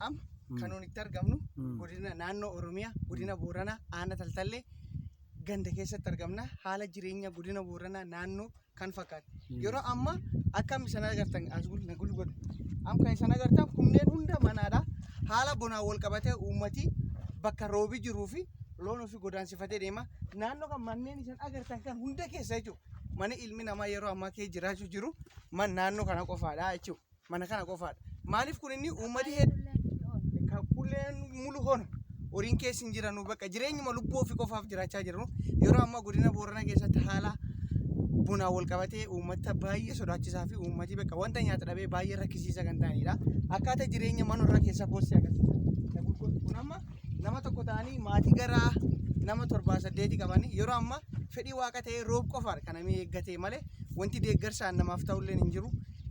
am kan nuti itti argamnu godina naannoo Oromiyaa godina Booranaa Aanaa Taltallee ganda keessatti argamna. Haala jireenya godina Booranaa naannoo kan fakkaatu yeroo amma akkam isaan agartan as gul godhu am kan isaan agartan kunneen hunda manaadha. Haala bonaa wal qabatee uummati bakka roobi jiruu fi loon ofii godaansifatee deema. Naannoo kan manneen isaan agartan kan hunda keessa jechuudha. Mana ilmi namaa yeroo ammaa keessa jiraachuu jiru man naannoo kana qofaadha jechuudha. Mana kana qofaadha. Maaliif kun inni uummati kan kulleen mulu hono horiin keessa hin jiranu bakka jireenyuma lubbuu ofii qofaaf jiraachaa jiranu yeroo ammaa godina Booranaa keessatti haala bonaa wal qabatee uummata baay'ee sodaachisaa fi uummati bakka wanta nyaata dhabee baay'ee rakkisiisa kan ta'anidha. Akkaataa jireenya manarraa keessa boossi agarsiisa. Kun amma nama tokko ta'anii maatii garaa nama 7-8 qabanii yeroo amma fedhii waaqa ta'ee roob qofaadha kan namni eeggatee malee wanti deeggarsaan namaaf ta'ullee hin jiru.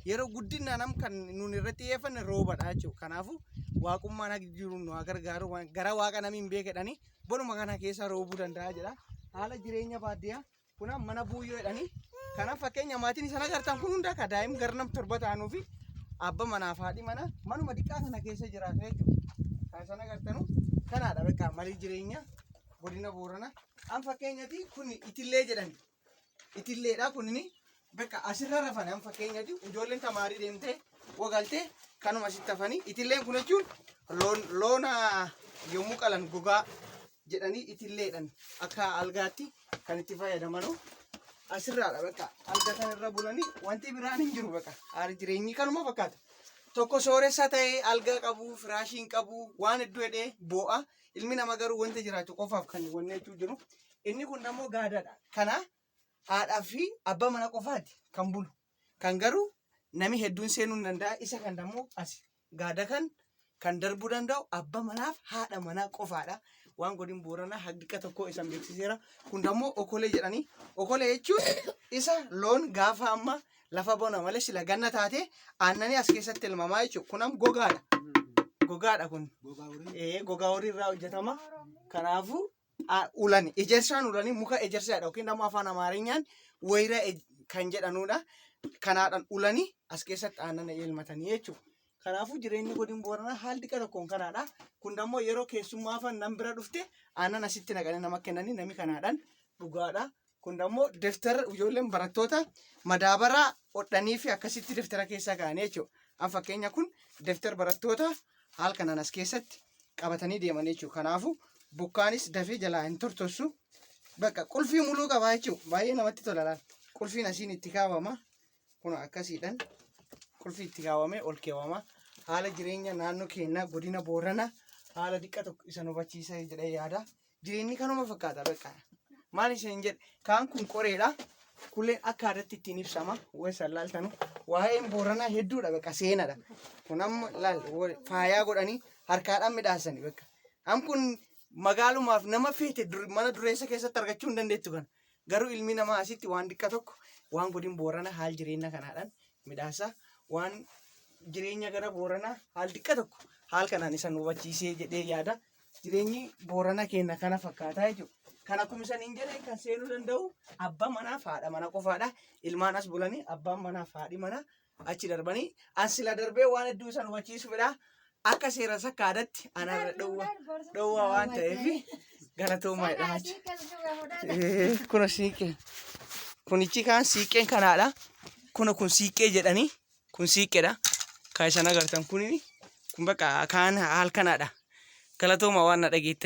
Yeroo guddinaa nam kan nuun irratti xiyyeeffanne roobadha jechuudha. Kanaafuu waaqummaan akka jiru nu gargaaru gara waaqa namni hin beekedhanii bonuma kana keessa roobuu danda'a jedha. Haala jireenya baadiyyaa kun mana buuyyoo jedhanii kanaaf fakkeenya maatiin isaan agartan kun hunda akka daa'im gara nam 7 ta'anuu fi abba manaaf haadhi mana manuma xiqqaa kana keessa jiraatu jechuudha. Kan isaan agartanu kanaadha bakka malii jireenya godina Booranaa. An fakkeenyati kun itillee jedhani. Itilleedha kunini bakka asirra rafan an fakkeenyati ijoolleen tamaarii deemtee wagaltee kanuma asitti hafanii itilleen kun jechuun loona yommuu qalan gogaa jedhanii itilleedhan akka algaatti kan itti fayyadamanu asirraadha bakka alga kanarra bulanii wanti biraan hin jiru bakka haala jireenyi kanuma fakkaata. Tokko sooressa ta'ee alga qabu firaashii hin qabu waan hedduu hidhee boo'a ilmi namaa garuu wanta jiraatu qofaaf kan wanni jechuu jiru. Inni kun immoo gaadaadha. Kana haadhaa fi abbaa mana qofaati kan bulu. Kan garuu nami hedduun seenuu hin danda'a. Isa kan immoo as gaada kan darbuu danda'u abbaa manaaf haadha manaa qofaadha. Waan godin Booranaa haqiqa tokko isan beeksiseera. Kun immoo okolee jedhanii. Okolee jechuun isa loon gaafa amma lafa bona malee sila ganna taate aannanii as keessatti elmamaa jechuudha. Kun am gogaadha. Gogaadha kun. Gogaa horii irraa hojjetama. Kanaafuu ulani ejersaan ulani muka ejersaadha yookiin nama afaan Amaarinyaan wayira kan jedhanudha. Kanaadhaan ulani as keessatti aannan elmatanii jechuudha. Kanaafuu jireenyi godin Booranaa haal xiqqaa tokkoon kanaadha. Kun immoo yeroo keessummaa fan nam bira dhufte aannan asitti naqanii nama kennanii nami kanaadhaan dhugaadha. Kun immoo deftara ijoolleen barattoota madaabaraa hodhanii fi akkasitti deftara keessaa kaa'anii jechuudha. An fakkeenya kun deftara barattoota haal kanaan as keessatti qabatanii deeman jechuudha. Kanaafuu bukkaanis dafee jalaa hin tortorsu. Bakka qulfii muluu qabaa jechuudha. Baay'ee namatti tola. Qulfiin asiin itti kaawwama. Kun akkasiidhaan qulfii itti kaawwamee ol keewwama. Haala jireenya naannoo keenyaa godina Booranaa haala xiqqaa tokko isa hubachiisa jedhee yaada. Jireenyi kanuma fakkaata bakka. Maal isheen jedhe kaan kun qoreedha. Kulleen akka aadaatti ittiin ibsama. Waysan laaltanu. Waa'een Booranaa hedduudha bakka seenadha. Kun amma laal faayaa godhanii harkaadhaan midhaasanii bakka. Am kun magaalumaaf nama feete mana dureessa keessatti argachuu hin dandeettu kana. Garuu ilmi namaa asitti waan xiqqaa tokko waan godin Booranaa haal jireenya kanaadhaan midhaasa. Waan jireenya gara Booranaa haal xiqqaa tokko haal kanaan isan hubachiisee jedhee yaada. Jireenyi Booranaa keenya kana fakkaataa jechuudha. Kan akkuma isaniin jedhee kan seenuu danda'u abbaa manaaf haadha mana qofaadha. Ilmaan as bulanii abbaan manaaf haadhi mana achi darbanii an sila darbee waan hedduu isan hubachiisuudha. Akka seera sakkaadatti anarra dhowwaa waan ta'eef galatoomaa jedha. Kun siiqee. Kunichi kaan siiqeen kanaadha. Kun siiqee jedhanii kun siiqeedha. Kan isan agartan kun bakka kaan haal kanaadha. Galatoomaa waan na dhageettanii.